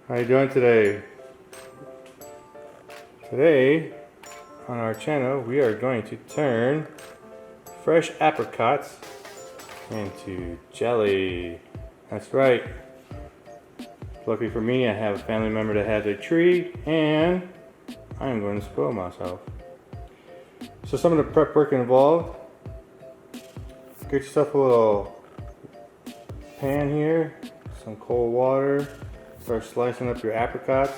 How you doing today? Today on our channel we are going to turn fresh apricots into jelly. That's right. Luckily for me, I have a family member that has a tree and I'm going to spoil myself. So some of the prep work involved: get yourself a little pan here, some cold water, start slicing up your apricots.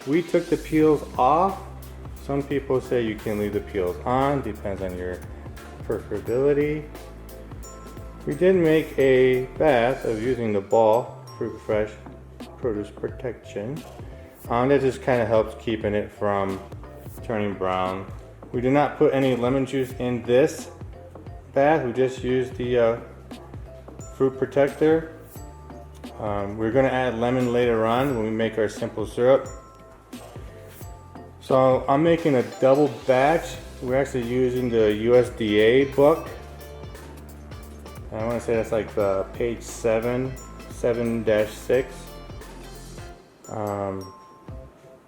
We took the peels off. Some people say you can leave the peels on, depends on your preferability. We did make a bath of using the Ball Fruit Fresh Produce Protection. That just kind of helps keeping it from turning brown. We did not put any lemon juice in this bath. We just used the fruit protector. We're going to add lemon later on when we make our simple syrup. So I'm making a double batch. We're actually using the USDA book. I want to say that's like page 7-6.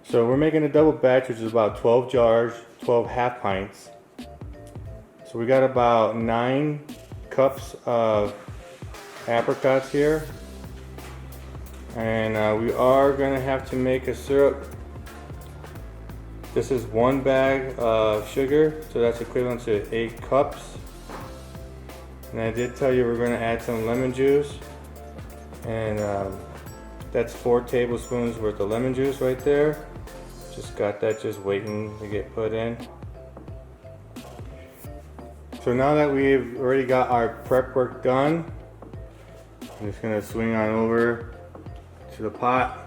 So we're making a double batch, which is about 12 jars, 12 half pints. So we got about 9 cups of apricots here. And we are going to have to make a syrup. This is 1 bag of sugar, so that's equivalent to 8 cups. And I did tell you we're going to add some lemon juice. And that's 4 tablespoons worth of lemon juice right there. Just got that just waiting to get put in. So now that we've already got our prep work done, I'm just going to swing on over to the pot.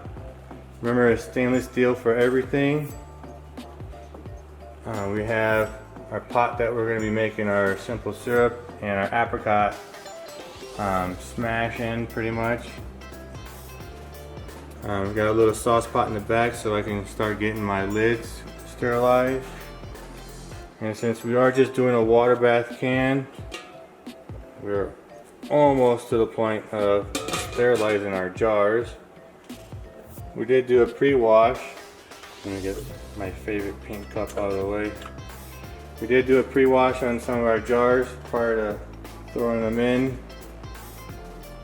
Remember, it's stainless steel for everything. We have our pot that we're going to be making our simple syrup and our apricot smash in pretty much. We've got a little sauce pot in the back so I can start getting my lids sterilized. And since we are just doing a water bath can, we're almost to the point of sterilizing our jars. We did do a pre-wash. Let me get my favorite pink cup out of the way. We did do a pre-wash on some of our jars prior to throwing them in.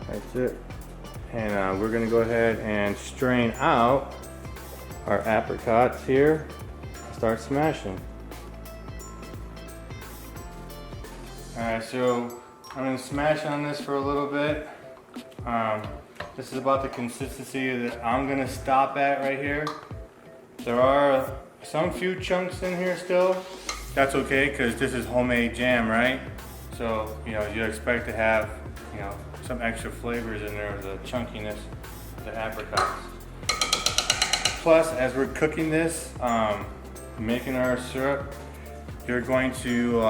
That's it. And we're going to go ahead and strain out our apricots here and start smashing. Alright, so I'm going to smash on this for a little bit. This is about the consistency that I'm going to stop at right here. There are some few chunks in here still. That's okay because this is homemade jam, right? So, you know, you expect to have, you know, some extra flavors in there, the chunkiness of the apricots. Plus, as we're cooking this, making our syrup, you're going to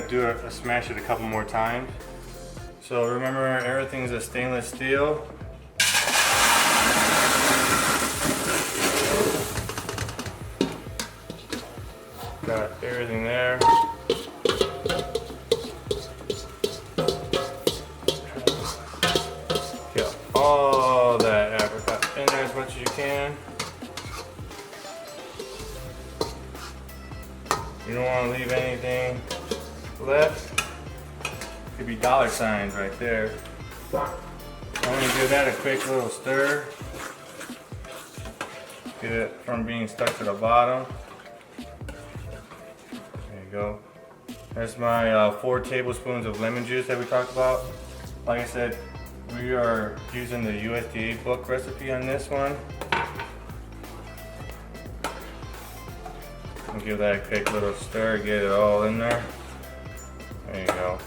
do a smash it a couple more times. So remember, everything's a stainless steel. Got everything there. Get all that apricot in there as much as you can. You don't want to leave anything left. Could be dollar signs right there. I'm going to give that a quick little stir. Get it from being stuck to the bottom. There you go. There's my 4 tablespoons of lemon juice that we talked about. Like I said, we are using the USDA book recipe on this one. I'll give that a quick little stir, get it all in there. There you go.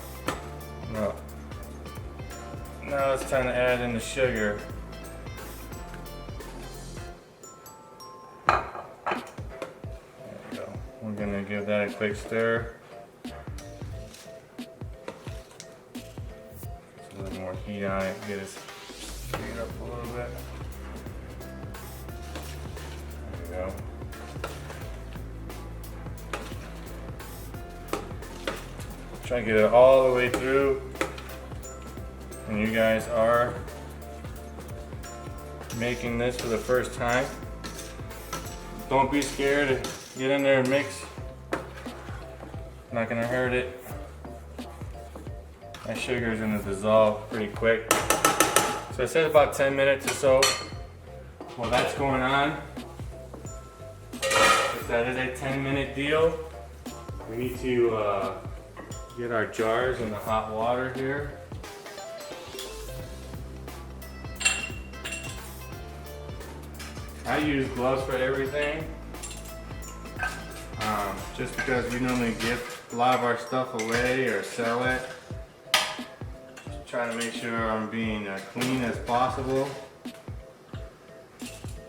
Now it's time to add in the sugar. There we go. We're going to give that a quick stir. Just a little more heat on it, get it speed up a little bit. There we go. Try to get it all the way through. And you guys are making this for the first time, don't be scared to get in there and mix. Not gonna hurt it. My sugar is gonna dissolve pretty quick. So it says about 10 minutes or so. While that's going on, if that is a 10-minute deal, we need to get our jars in the hot water here. I use gloves for everything, just because we normally give a lot of our stuff away or sell it. Just trying to make sure I'm being clean as possible.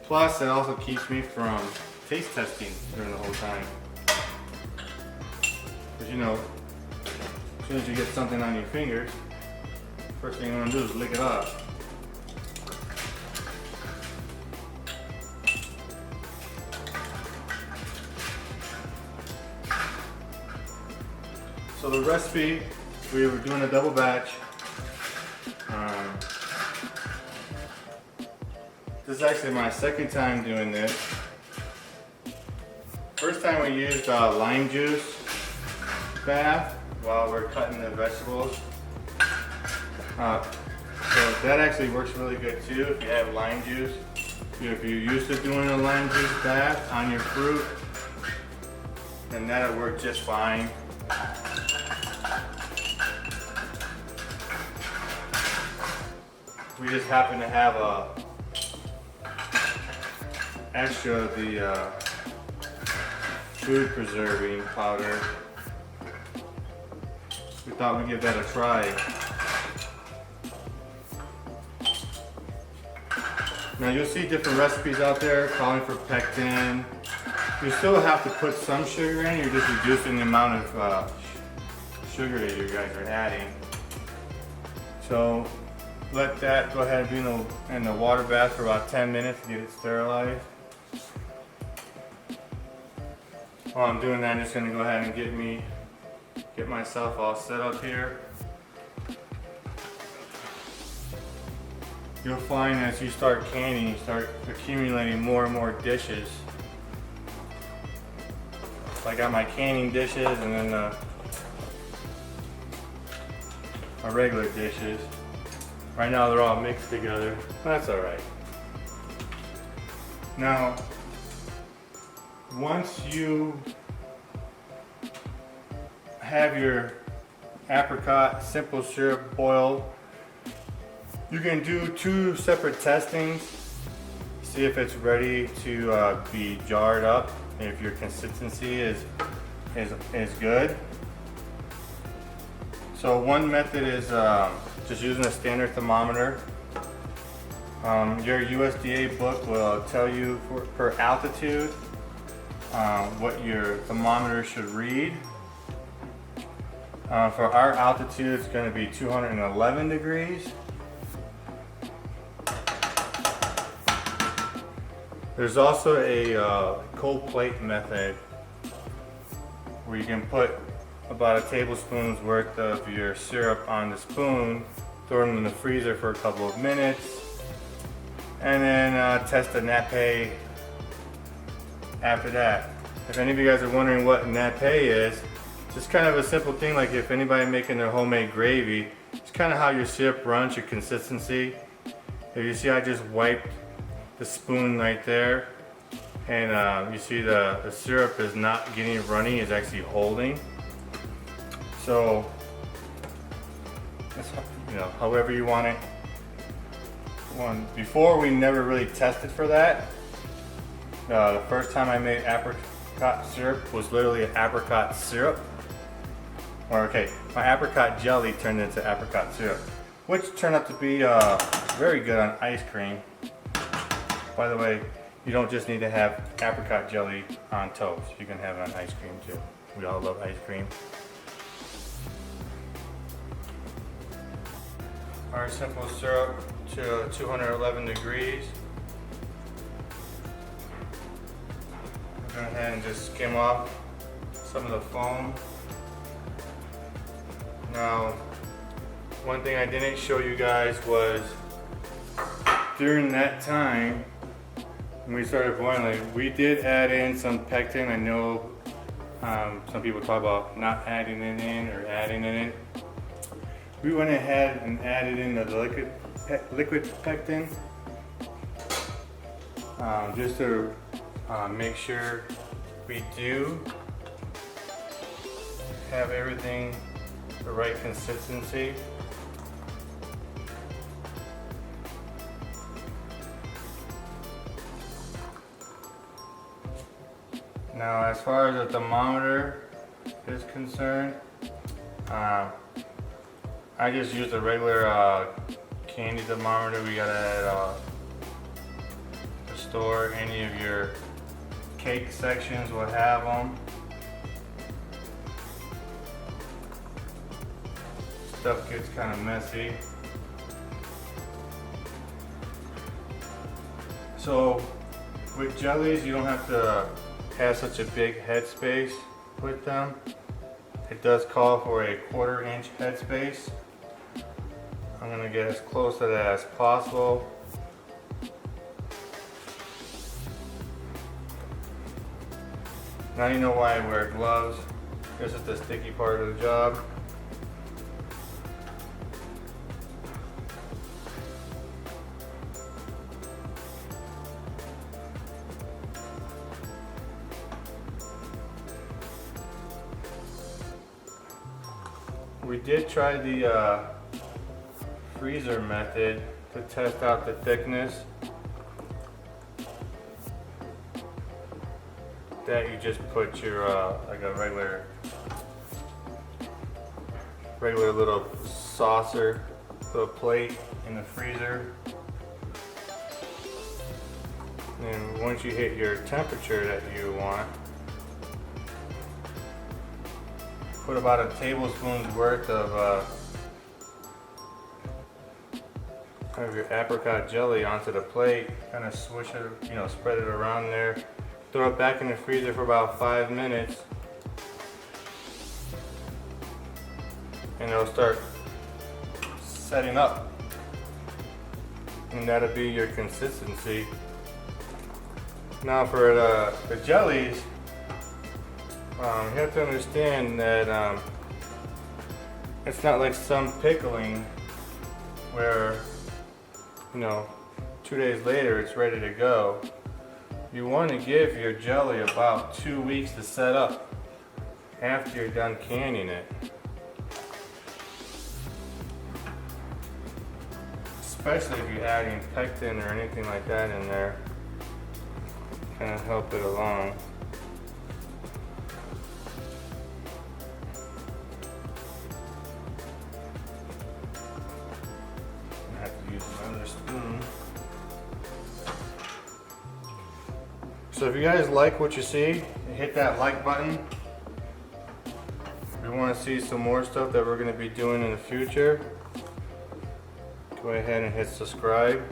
Plus, it also keeps me from taste testing during the whole time. Because you know, as soon as you get something on your fingers, first thing you want to do is lick it off. So the recipe, we were doing a double batch. This is actually my second time doing this. First time we used lime juice bath while we're cutting the vegetables. So that actually works really good too if you have lime juice. If you're used to doing a lime juice bath on your fruit, then that'll work just fine. We just happen to have extra of the food preserving powder. We thought we'd give that a try. Now you'll see different recipes out there calling for pectin. You still have to put some sugar in, you're just reducing the amount of sugar that you guys are adding. So let that go ahead and be in the water bath for about 10 minutes to get it sterilized. While I'm doing that, I'm just going to go ahead and get myself all set up here. You'll find as you start canning, you start accumulating more and more dishes. So I got my canning dishes and then my regular dishes. Right now they're all mixed together. That's alright. Now, once you have your apricot simple syrup boiled, you can do 2 separate testings. See if it's ready to be jarred up, if your consistency is good. So one method is just using a standard thermometer. Your USDA book will tell you per altitude what your thermometer should read. For our altitude, it's going to be 211 degrees. There's also a cold plate method where you can put about a tablespoon's worth of your syrup on the spoon, throw it in the freezer for a couple of minutes, and then test the nappe after that. If any of you guys are wondering what nappe is, just kind of a simple thing, like if anybody making their homemade gravy, it's kind of how your syrup runs, your consistency. If you see, I just wiped the spoon right there, and you see the syrup is not getting runny, it's actually holding. So, you know, however you want it. Before, we never really tested for that. The first time I made apricot syrup was literally an apricot syrup. Or okay, my apricot jelly turned into apricot syrup, which turned out to be very good on ice cream. By the way, you don't just need to have apricot jelly on toast. You can have it on ice cream too. We all love ice cream. Our simple syrup to 211 degrees. Go ahead and just skim off some of the foam. Now, one thing I didn't show you guys was during that time, when we started boiling, we did add in some pectin. I know some people talk about not adding it in or adding it in. We went ahead and added in the liquid pectin just to make sure we do have everything the right consistency. Now, as far as the thermometer is concerned, I just use a regular candy thermometer we got at the store. Any of your cake sections will have them. Stuff gets kind of messy. So with jellies, you don't have to have such a big headspace with them. It does call for a 1/4 inch headspace. I'm gonna get as close to that as possible. Now you know why I wear gloves. This is the sticky part of the job. We did try the freezer method to test out the thickness. That you just put your like a regular little saucer, little plate in the freezer. And once you hit your temperature that you want, put about a tablespoon's worth of your apricot jelly onto the plate. Kind of swish it, spread it around there. Throw it back in the freezer for about 5 minutes, and it'll start setting up. And that'll be your consistency. Now for the jellies, you have to understand that it's not like some pickling where 2 days later it's ready to go. You want to give your jelly about 2 weeks to set up after you're done canning it. Especially if you're adding pectin or anything like that in there, kind of help it along. I have to use another spoon. So if you guys like what you see, hit that like button. If you want to see some more stuff that we're going to be doing in the future, go ahead and hit subscribe.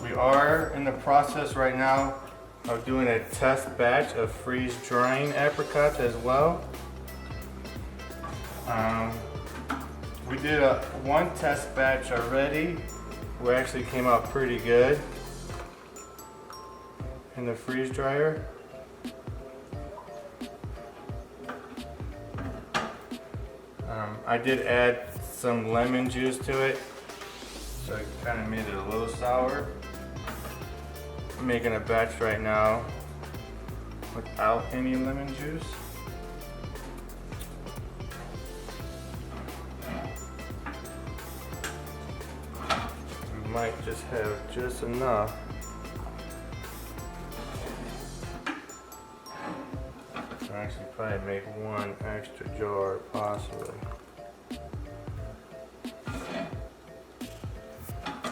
We are in the process right now of doing a test batch of freeze drying apricots as well. We did one test batch already. We actually came out pretty good in the freeze dryer. I did add some lemon juice to it, so it kind of made it a little sour. I'm making a batch right now without any lemon juice. We might just have just enough. I'll actually probably make one extra jar possibly.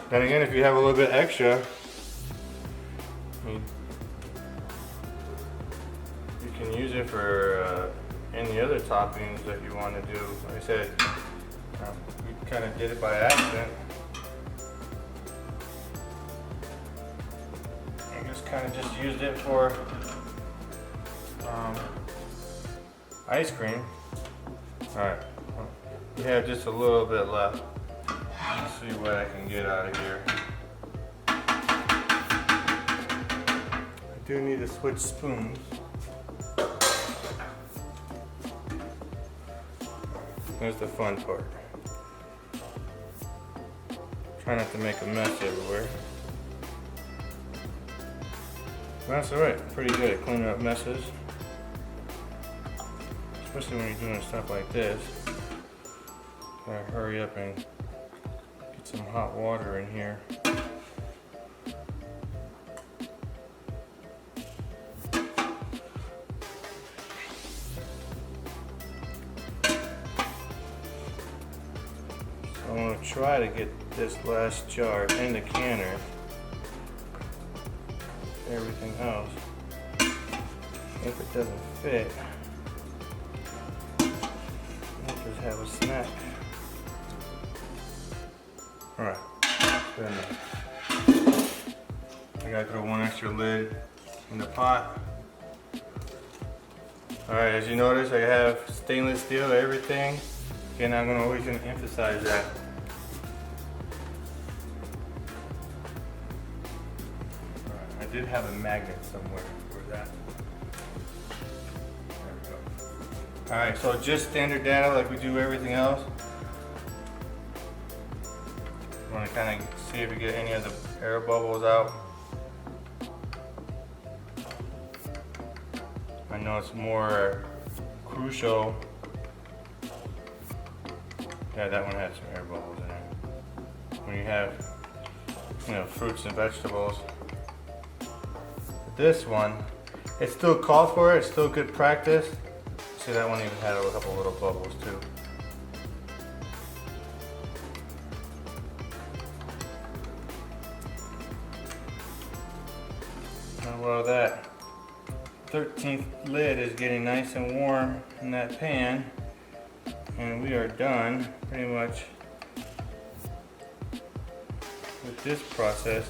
Then again, if you have a little bit extra, you can use it for any other toppings that you want to do. Like I said, we kind of did it by accident. I just kind of just used it for ice cream. Alright, we have just a little bit left. Let's see what I can get out of here. I do need to switch spoons. Here's the fun part. Try not to make a mess everywhere. That's alright, pretty good at cleaning up messes. Especially when you're doing stuff like this. Gotta hurry up and get some hot water in here. So I'm gonna try to get this last jar in the canner. Everything else. If it doesn't fit, we'll just have a snack. Alright, good enough. I gotta throw one extra lid in the pot. Alright, as you notice, I have stainless steel, everything. Again, I'm always gonna emphasize that. Alright, I did have a magnet somewhere for that. There we go. Alright, so just standard data like we do everything else. Want to kind of see if we get any of the air bubbles out. I know it's more crucial. Yeah, that one had some air bubbles in it. When you have, fruits and vegetables. But this one, it's still called for it. It's still good practice. See, that one even had a couple little bubbles too. Well, that 13th lid is getting nice and warm in that pan, and we are done pretty much with this process.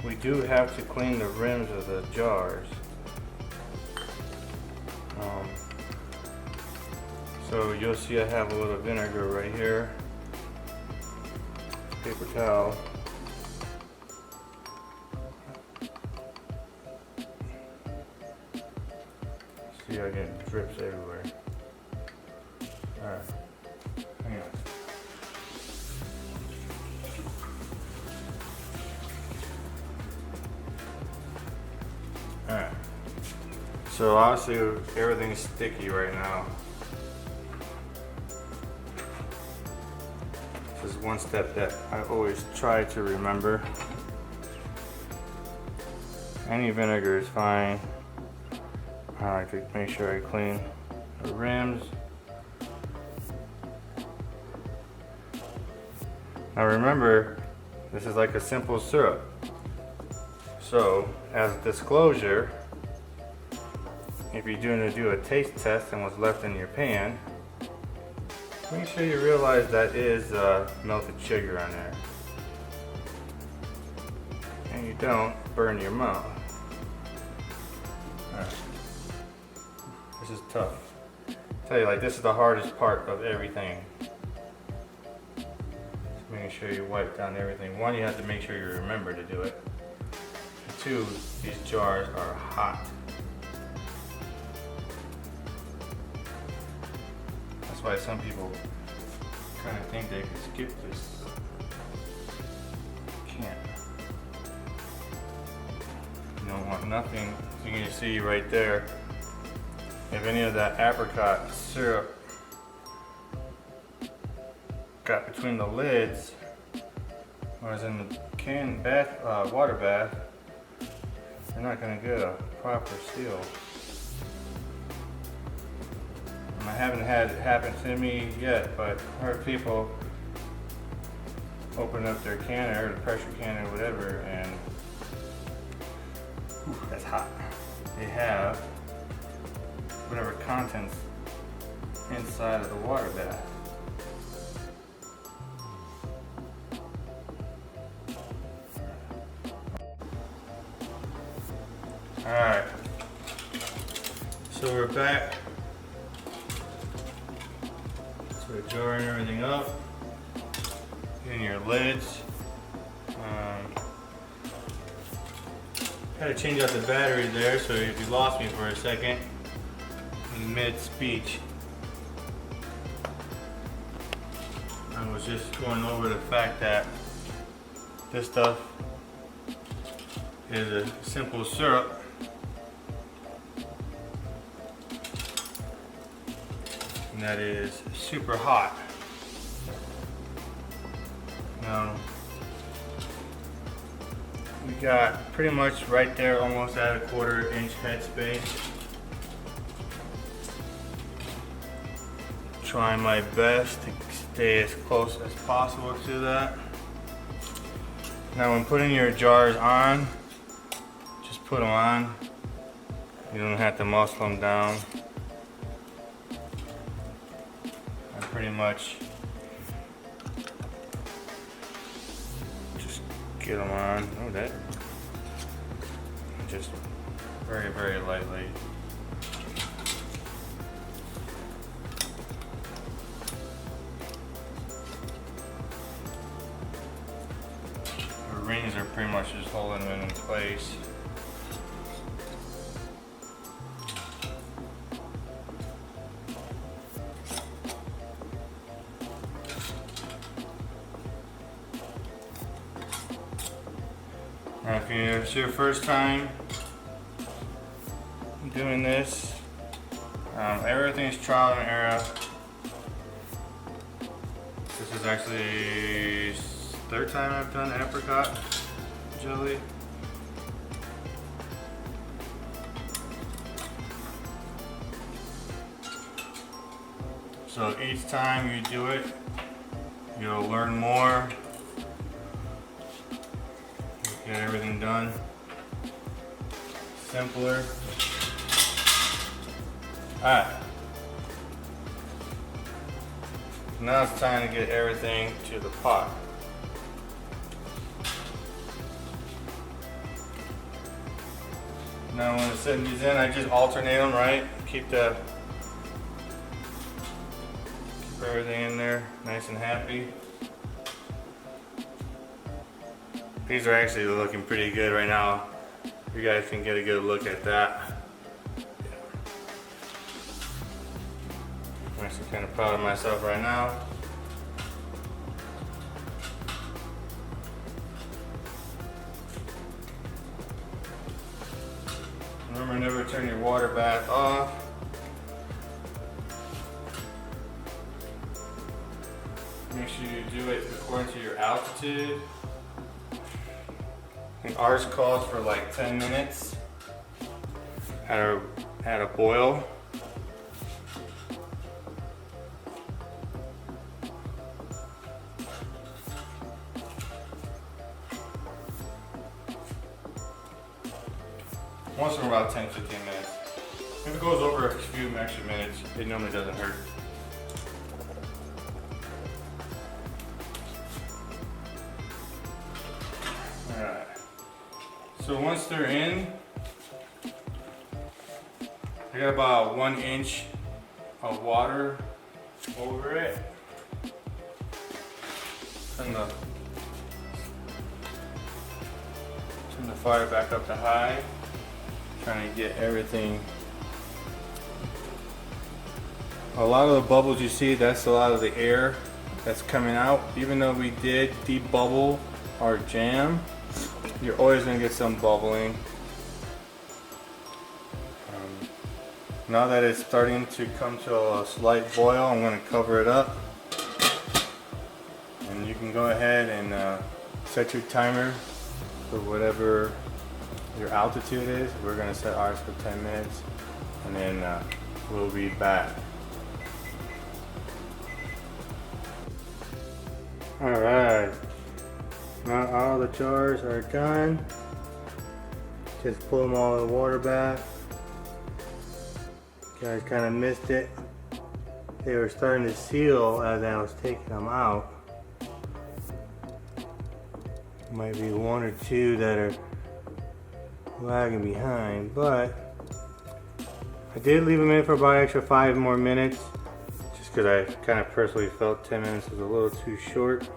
We do have to clean the rims of the jars. So you'll see I have a little vinegar right here. Paper towel. See, I get drips everywhere. Alright, hang on. Alright, so obviously everything's sticky right now. This is one step that I always try to remember. Any vinegar is fine. I like to make sure I clean the rims. Now remember, this is like a simple syrup. So, as a disclosure, if you're going to do a taste test and what's left in your pan, make sure you realize that is melted sugar on there. And you don't burn your mouth. Alright. This is tough. I tell you, like, this is the hardest part of everything. Just making sure you wipe down everything. One, you have to make sure you remember to do it. And two, these jars are hot. That's why some people kind of think they can skip this. Can't. You don't want nothing. You can see right there, if any of that apricot syrup got between the lids, or is in the water bath, you're not going to get a proper seal. And I haven't had it happen to me yet, but I've heard people open up their canner, or the pressure canner, whatever, and that's hot. They have whatever contents inside of the water bath. Alright, so we're back Start jarring everything up. Getting your lids. Had to change out the battery there, so if you lost me for a second in mid-speech. I was just going over the fact that this stuff is a simple syrup. And that is super hot. Now, we got pretty much right there, almost at a 1/4 inch headspace. Trying my best to stay as close as possible to that. Now when putting your jars on, just put them on. You don't have to muscle them down. I pretty much just get them on. Oh, that. Just very, very lightly. The rings are pretty much just holding them in place. Now, if it's your first time doing this, everything's trial and error. This is actually third time I've done apricot jelly. So each time you do it, you'll learn more. Get everything done simpler. Alright. Now it's time to get everything to the pot. Now when I'm setting these in, I just alternate them, right? Keep everything in there nice and happy. These are actually looking pretty good right now. You guys can get a good look at that. I'm actually kind of proud of myself right now. Remember, never turn your water bath off. Make sure you do it according to your altitude. I think ours calls for like 10 minutes at a boil. Once in about 10-15 minutes. If it goes over a few extra minutes, it normally doesn't hurt. Alright. So once they're in, I got about 1 inch of water over it. Turn the fire back up to high. Trying to get everything. A lot of the bubbles you see, that's a lot of the air that's coming out. Even though we did debubble our jam, you're always going to get some bubbling. Now that it's starting to come to a slight boil, I'm going to cover it up. And you can go ahead and set your timer for whatever your altitude is. We're going to set ours for 10 minutes and then we'll be back. Alright, now all the jars are done. Just pull them all in the water bath. You guys kind of missed it. They were starting to seal as I was taking them out. Might be 1 or 2 that are lagging behind, but I did leave them in for about extra 5 more minutes. Just because I kind of personally felt 10 minutes was a little too short.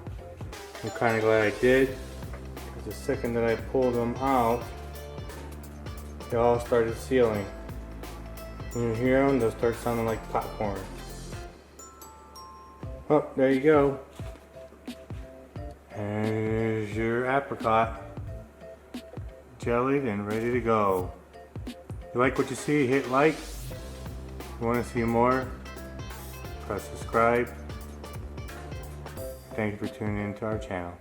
I'm kind of glad I did, because the second that I pulled them out, they all started sealing. When you hear them, they'll start sounding like popcorn. Oh, there you go. Here's your apricot, jellied and ready to go. If you like what you see, hit like. If you want to see more, press subscribe. Thank you for tuning in to our channel.